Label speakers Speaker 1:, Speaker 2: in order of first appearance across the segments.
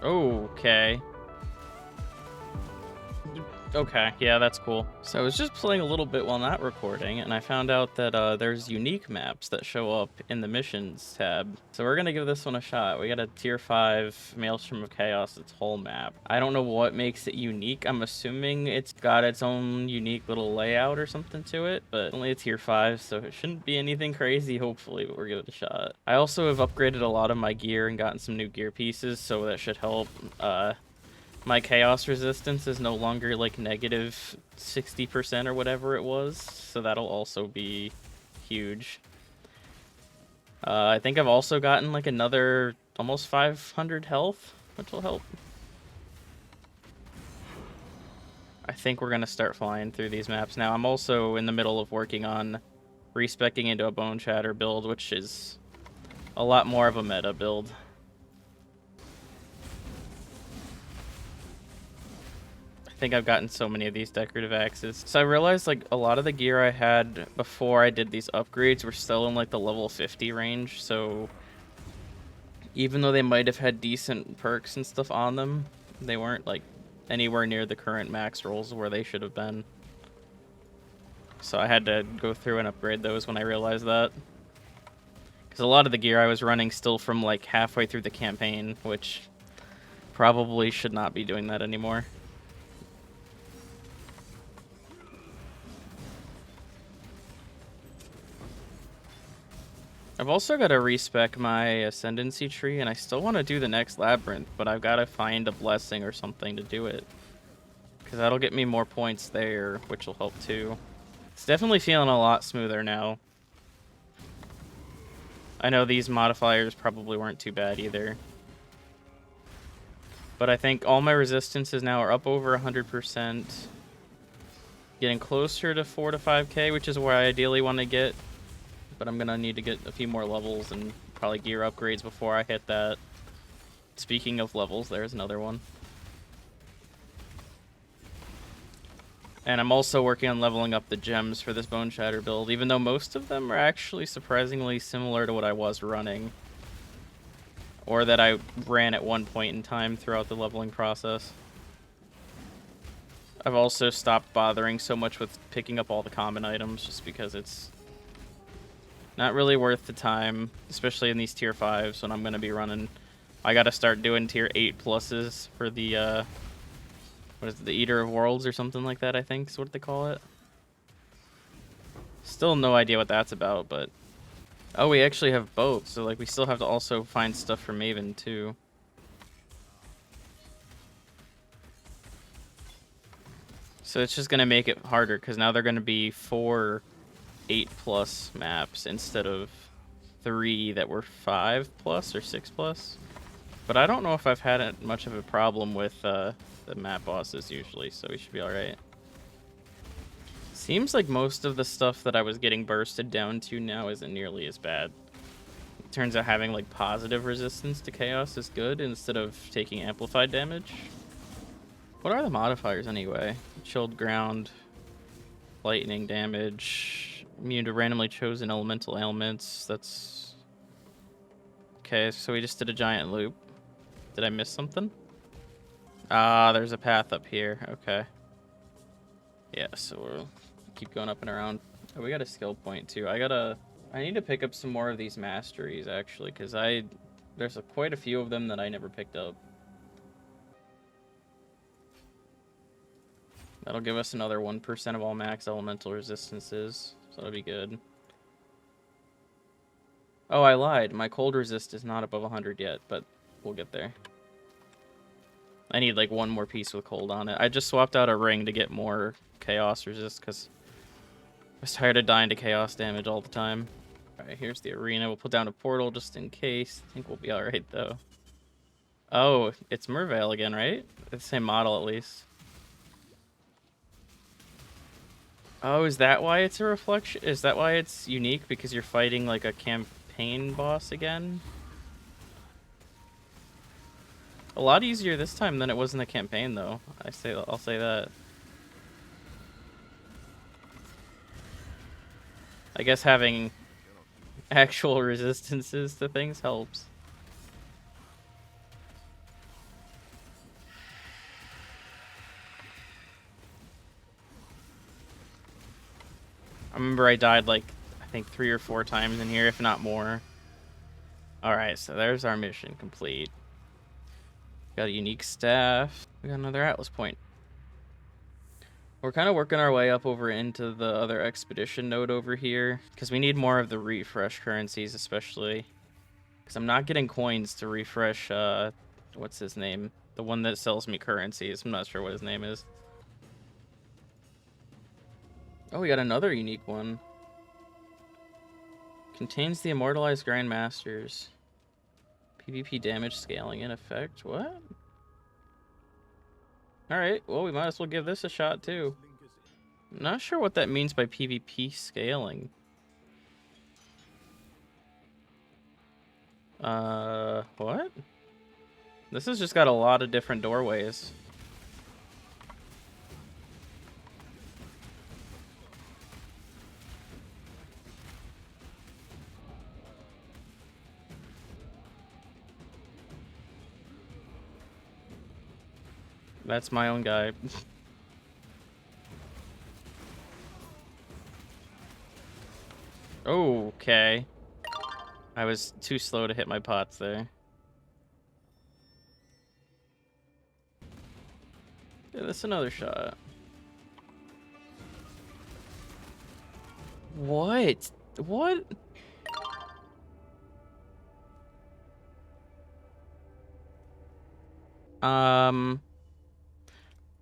Speaker 1: Okay. Okay, yeah, that's cool. So I was just playing a little bit while not recording, and I found out that there's unique maps that show up in the missions tab. So we're gonna give this one a shot. We got a tier 5 Maelstrom of Chaos, its whole map. I don't know what makes it unique. I'm assuming it's got its own unique little layout or something to it, but only a tier 5, so it shouldn't be anything crazy, hopefully, but we're giving it a shot. I also have upgraded a lot of my gear and gotten some new gear pieces, so that should help. My chaos resistance is no longer like negative 60% or whatever it was, so that'll also be huge. I think I've also gotten like another almost 500 health, which will help. I think we're gonna start flying through these maps now. I'm also in the middle of working on respecking into a boneshatter build, which is a lot more of a meta build. I think I've gotten so many of these decorative axes. So I realized like a lot of the gear I had before I did these upgrades were still in like the level 50 range. So even though they might have had decent perks and stuff on them, they weren't like anywhere near the current max rolls where they should have been. So I had to go through and upgrade those when I realized that. Because a lot of the gear I was running still from like halfway through the campaign, which probably should not be doing that anymore. I've also got to respec my ascendancy tree, and I still want to do the next labyrinth, but I've got to find a blessing or something to do it. Because that'll get me more points there, which will help too. It's definitely feeling a lot smoother now. I know these modifiers probably weren't too bad either. But I think all my resistances now are up over 100%. Getting closer to 4 to 5k, which is where I ideally want to get. But I'm gonna need to get a few more levels and probably gear upgrades before I hit that. Speaking of levels, there's another one. And I'm also working on leveling up the gems for this boneshatter build, even though most of them are actually surprisingly similar to what I was running. Or that I ran at one point in time throughout the leveling process. I've also stopped bothering so much with picking up all the common items just because it's not really worth the time, especially in these tier 5s when I'm going to be running. I got to start doing tier 8 pluses for the, what is it, the Eater of Worlds or something like that, I think is what they call it. Still no idea what that's about, but... Oh, we actually have both, so like we still have to also find stuff for Maven too. So it's just going to make it harder, because now they're going to be 4 8+ maps instead of 3 that were 5+ or 6+. But I don't know if I've had much of a problem with the map bosses usually, so we should be alright. Seems like most of the stuff that I was getting bursted down to now isn't nearly as bad. It turns out having like positive resistance to chaos is good instead of taking amplified damage. What are the modifiers anyway? Chilled ground, lightning damage, immune to randomly chosen elemental ailments. That's... Okay, so we just did a giant loop. Did I miss something? Ah, there's a path up here. Okay. Yeah, so we'll keep going up and around. Oh, we got a skill point too. I need to pick up some more of these masteries actually, because there's quite a few of them that I never picked up. That'll give us another 1% of all max elemental resistances, so that'll be good. Oh, I lied. My cold resist is not above 100 yet, but we'll get there. I need like one more piece with cold on it. I just swapped out a ring to get more chaos resist because I was tired of dying to chaos damage all the time. Alright, here's the arena. We'll put down a portal just in case. I think we'll be alright though. Oh, it's Merveil again, right? It's the same model at least. Oh, is that why it's a reflection? Is that why it's unique? Because you're fighting like a campaign boss again? A lot easier this time than it was in the campaign, though. I'll say that. I guess having actual resistances to things helps. remember I died like, I think 3 or 4 times in here, if not more. Alright, so there's our mission complete. Got a unique staff. We got another Atlas point. We're kind of working our way up over into the other expedition node over here, because we need more of the refresh currencies, especially. Because I'm not getting coins to refresh, what's his name? The one that sells me currencies. I'm not sure what his name is. Oh, we got another unique one. Contains the immortalized Grandmasters. PvP damage scaling in effect. What? Alright, well, we might as well give this a shot, too. I'm not sure what that means by PvP scaling. What? This has just got a lot of different doorways. That's my own guy. Okay. I was too slow to hit my pots there. Yeah, that's another shot. What? What?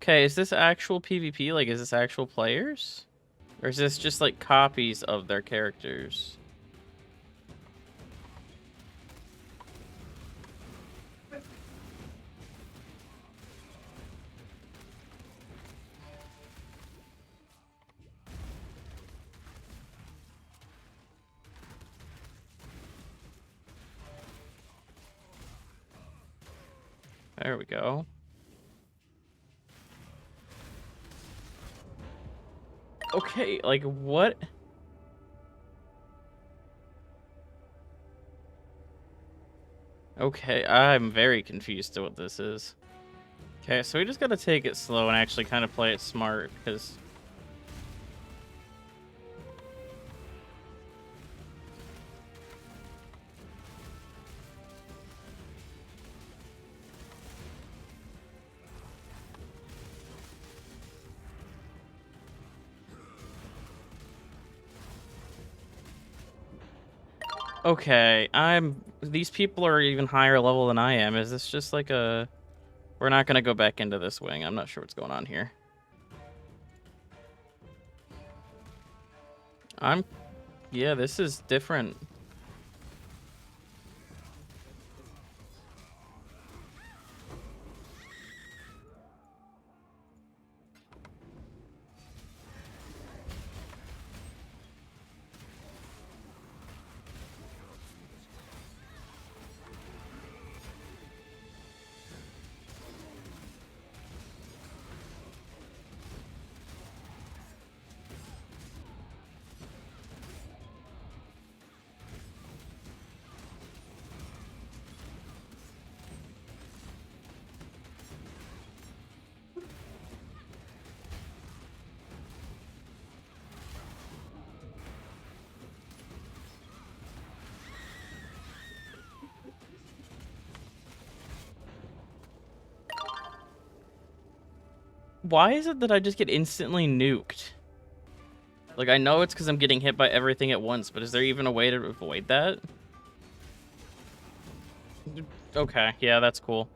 Speaker 1: Okay, is this actual PvP? Like, is this actual players? Or is this just, like, copies of their characters? There we go. Okay, like, what? Okay, I'm very confused to what this is. Okay, so we just gotta take it slow and actually kind of play it smart, because... Okay, these people are even higher level than I am. Is this just like a... We're not gonna go back into this wing. I'm not sure what's going on here. Yeah, this is different. Why is it that I just get instantly nuked? Like, I know it's because I'm getting hit by everything at once, but is there even a way to avoid that? Okay, yeah, that's cool.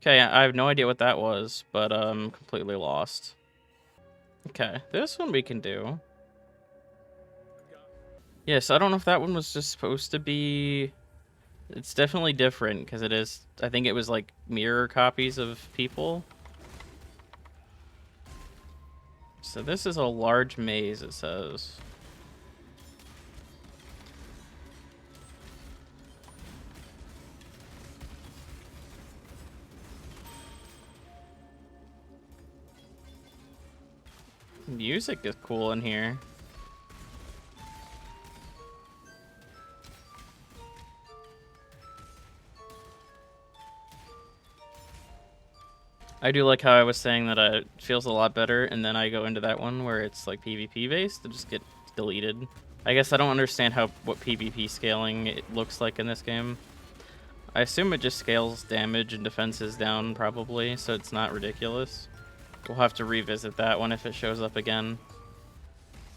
Speaker 1: Okay, I have no idea what that was, but completely lost. Okay, this one we can do. Yes, I don't know if that one was just supposed to be... It's definitely different, because it is... I think it was, like, mirror copies of people. So this is a large maze, it says. Music is cool in here. I do like how I was saying that it feels a lot better, and then I go into that one where it's like PvP based to just get deleted. I guess I don't understand what PvP scaling it looks like in this game. I assume it just scales damage and defenses down probably, so it's not ridiculous. We'll have to revisit that one if it shows up again.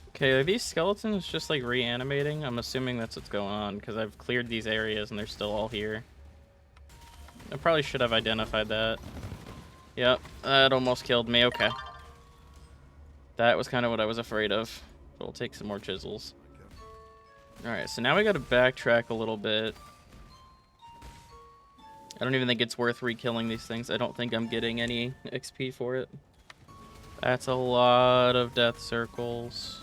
Speaker 1: Okay, are these skeletons just like reanimating? I'm assuming that's what's going on because I've cleared these areas and they're still all here. I probably should have identified that. Yep, that almost killed me. Okay. That was kind of what I was afraid of. So we'll take some more chisels. Alright, so now we gotta backtrack a little bit. I don't even think it's worth re-killing these things. I don't think I'm getting any XP for it. That's a lot of death circles.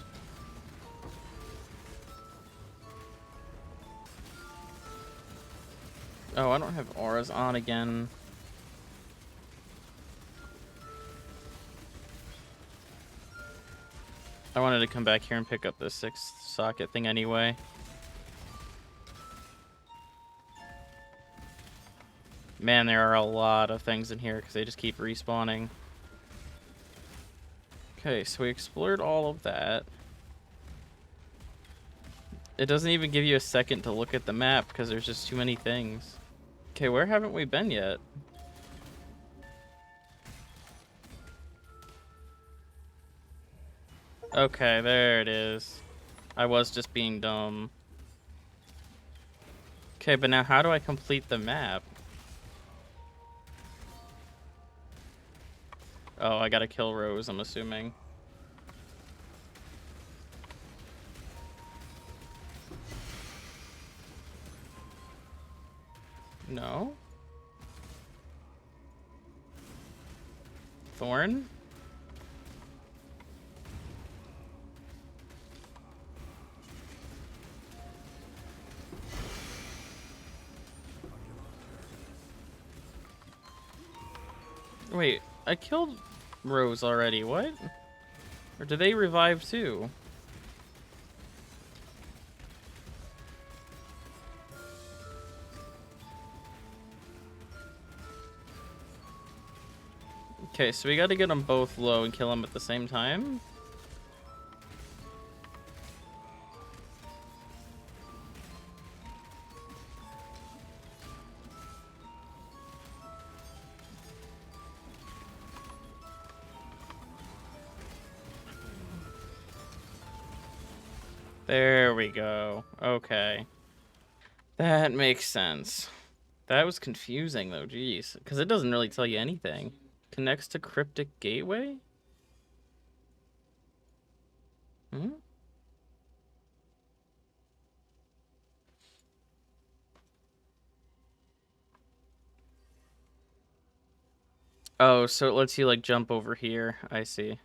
Speaker 1: Oh, I don't have auras on again. I wanted to come back here and pick up the 6th socket thing anyway. Man, there are a lot of things in here because they just keep respawning. Okay, so we explored all of that. It doesn't even give you a second to look at the map because there's just too many things. Okay, where haven't we been yet? Okay, there it is. I was just being dumb. Okay, but now how do I complete the map? Oh, I gotta kill Rose, I'm assuming. No? Thorn? Wait, I killed Rose already, what? Or do they revive too? Okay, so we gotta get them both low and kill them at the same time? There we go. Okay. That makes sense. That was confusing though, jeez. Because it doesn't really tell you anything. Connects to cryptic gateway? Hmm? Oh, so it lets you like jump over here. I see.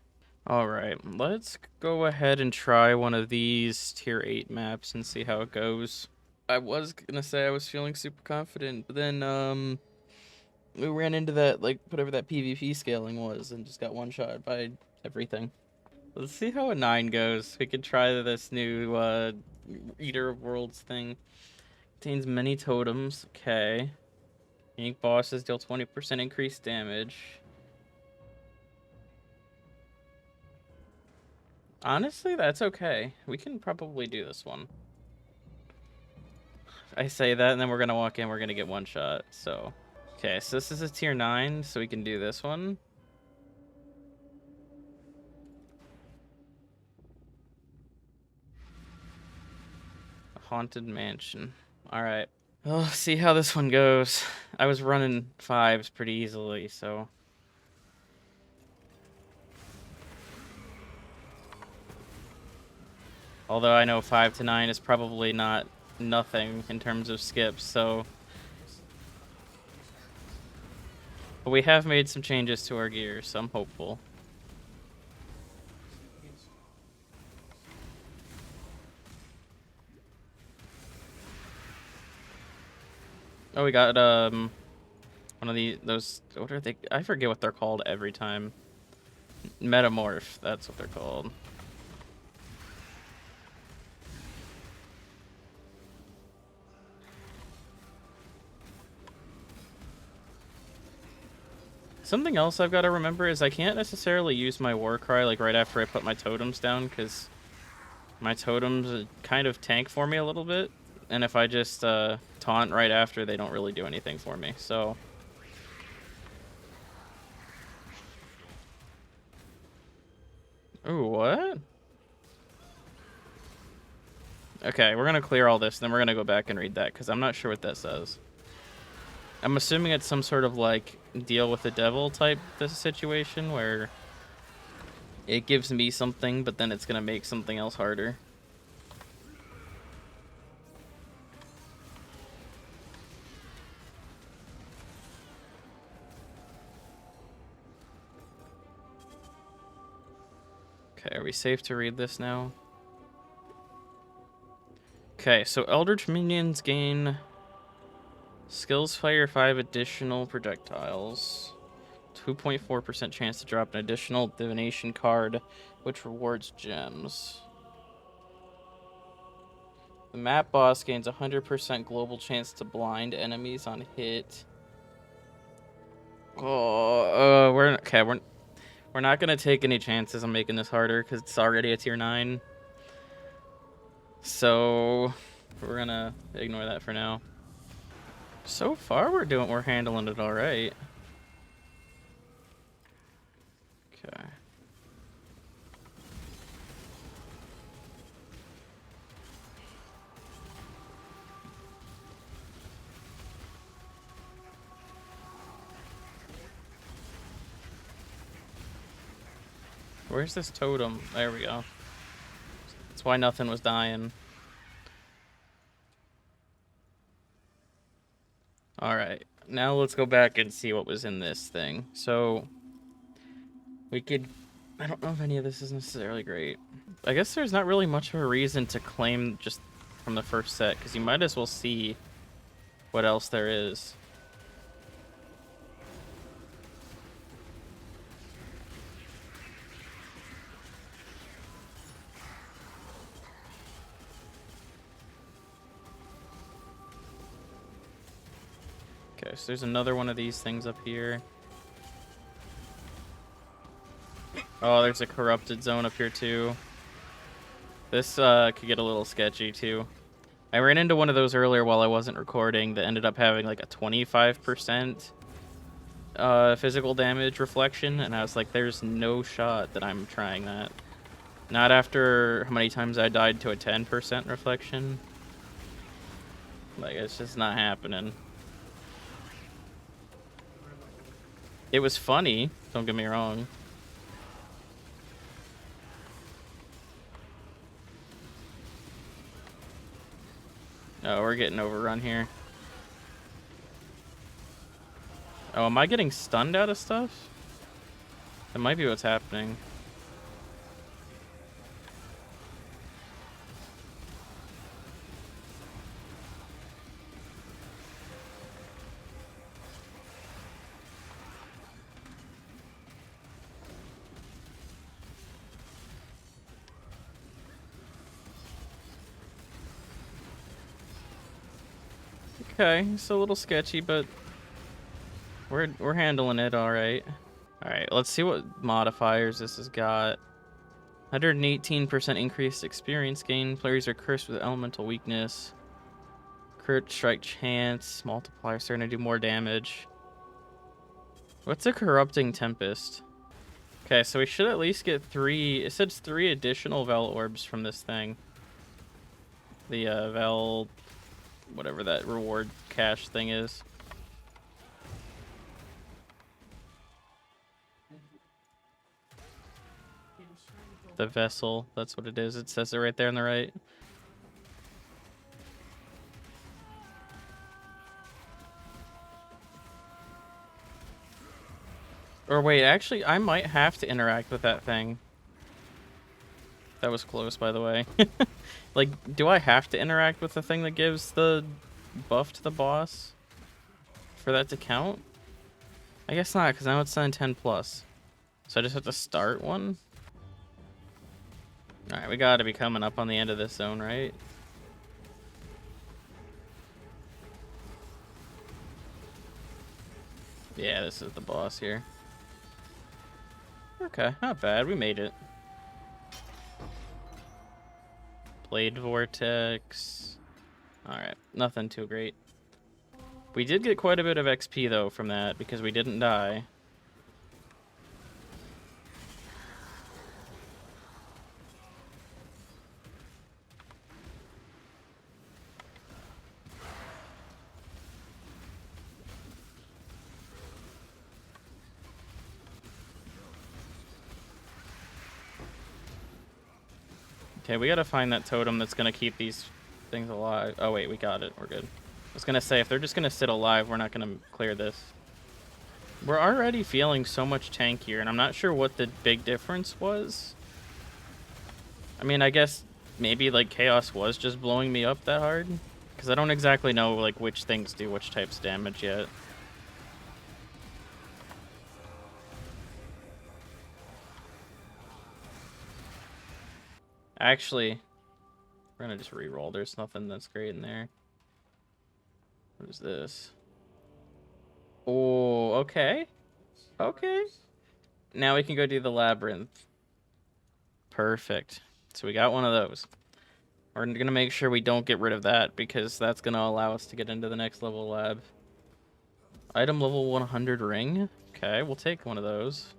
Speaker 1: Alright, let's go ahead and try one of these tier 8 maps and see how it goes. I was gonna say I was feeling super confident, but then we ran into that, like, whatever that PvP scaling was and just got one-shot by everything. Let's see how a 9 goes. We could try this new Eater of Worlds thing. Contains many totems. Okay. Unique bosses deal 20% increased damage. Honestly, that's okay. We can probably do this one. I say that, and then we're gonna walk in, we're gonna get one shot, so. Okay, so this is a tier 9, so we can do this one. A haunted mansion. Alright. Well, see how this one goes. I was running 5s pretty easily, so. Although I know 5 to 9 is probably not nothing in terms of skips, so. But we have made some changes to our gear, so I'm hopeful. Oh, we got one of those, what are they? I forget what they're called every time. Metamorph, that's what they're called. Something else I've got to remember is I can't necessarily use my war cry like right after I put my totems down, because my totems kind of tank for me a little bit, and if I just taunt right after, they don't really do anything for me. So ooh, what? Okay, we're gonna clear all this, then we're gonna go back and read that, because I'm not sure what that says. I'm assuming it's some sort of like deal with the devil type this situation where it gives me something, but then it's gonna make something else harder. Okay, are we safe to read this now? Okay, so Eldritch Minions gain skills fire 5 additional projectiles. 2.4% chance to drop an additional divination card, which rewards gems. The map boss gains 100% global chance to blind enemies on hit. Oh, we're not gonna take any chances on making this harder because it's already a tier 9. So we're gonna ignore that for now. So far, we're handling it all right. Okay. Where's this totem? There we go. That's why nothing was dying. Alright, now let's go back and see what was in this thing. So, we could... I don't know if any of this is necessarily great. I guess there's not really much of a reason to claim just from the first set, because you might as well see what else there is. Okay, so there's another one of these things up here. Oh, there's a corrupted zone up here too. This could get a little sketchy too. I ran into one of those earlier while I wasn't recording that ended up having like a 25% physical damage reflection, and I was like, there's no shot that I'm trying that. Not after how many times I died to a 10% reflection. Like, it's just not happening. It was funny, don't get me wrong. Oh, we're getting overrun here. Oh, am I getting stunned out of stuff? That might be what's happening. Okay, it's a little sketchy, but we're handling it all right. All right, let's see what modifiers this has got. 118% increased experience gain. Players are cursed with elemental weakness. Crit strike chance. Multiplier starting to do more damage. What's a corrupting tempest? Okay, so we should at least get 3. It says 3 additional Vel orbs from this thing. The Vel, whatever that reward cache thing is. The vessel, that's what it is. It says it right there on the right. Or wait, actually, I might have to interact with that thing. That was close, by the way. Like, do I have to interact with the thing that gives the buff to the boss for that to count? I guess not, because now it's on 10+. So I just have to start one? Alright, we gotta be coming up on the end of this zone, right? Yeah, this is the boss here. Okay, not bad. We made it. Blade Vortex. Alright, nothing too great. We did get quite a bit of XP, though, from that, because we didn't die. Okay, we gotta find that totem that's gonna keep these things alive. Oh, wait, we got it. We're good. I was gonna say, if they're just gonna sit alive, we're not gonna clear this. We're already feeling so much tankier, and I'm not sure what the big difference was. I mean, I guess maybe, like, Chaos was just blowing me up that hard. Because I don't exactly know, like, which things do which types of damage yet. Actually, we're gonna just re-roll. There's nothing that's great in there. What is this? Oh, okay. Okay. Now we can go do the labyrinth. Perfect. So we got one of those. We're gonna make sure we don't get rid of that, because that's gonna allow us to get into the next level lab. Item level 100 ring. Okay, we'll take one of those.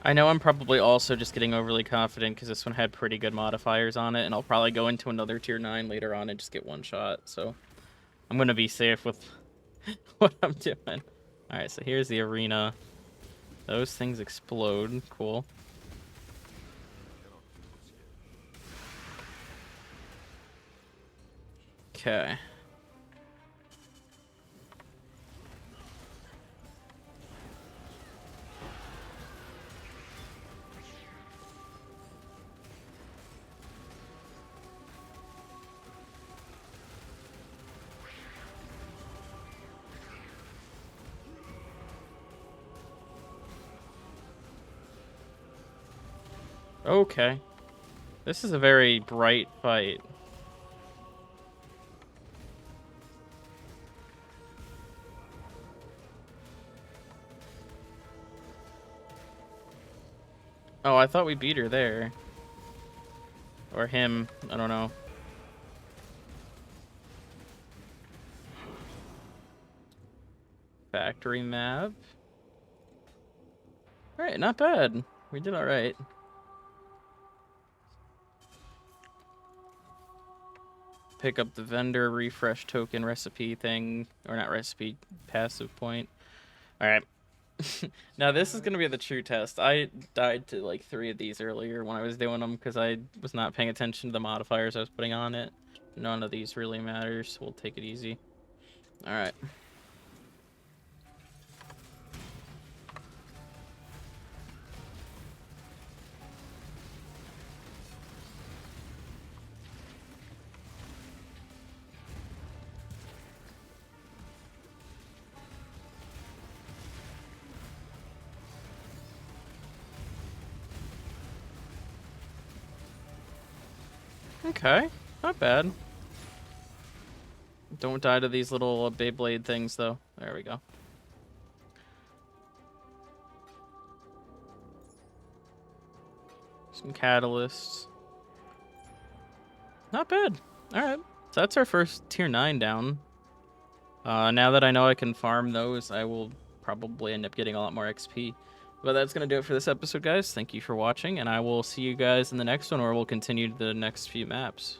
Speaker 1: I know I'm probably also just getting overly confident because this one had pretty good modifiers on it, and I'll probably go into another tier 9 later on and just get one shot, so I'm gonna be safe with what I'm doing. Alright, so here's the arena. Those things explode. Cool. Okay. Okay. This is a very bright fight. Oh, I thought we beat her there. Or him. I don't know. Factory map. Alright, not bad. We did alright. Pick up the vendor refresh token recipe thing. Or not recipe, passive point. Alright. Now this is going to be the true test. I died to like 3 of these earlier when I was doing them because I was not paying attention to the modifiers I was putting on it. None of these really matters, so we'll take it easy. Alright. Okay, not bad. Don't die to these little Beyblade things, though. There we go. Some catalysts. Not bad. Alright, so that's our first tier 9 down. Now that I know I can farm those, I will probably end up getting a lot more XP. But that's going to do it for this episode, guys. Thank you for watching, and I will see you guys in the next one, where we'll continue the next few maps.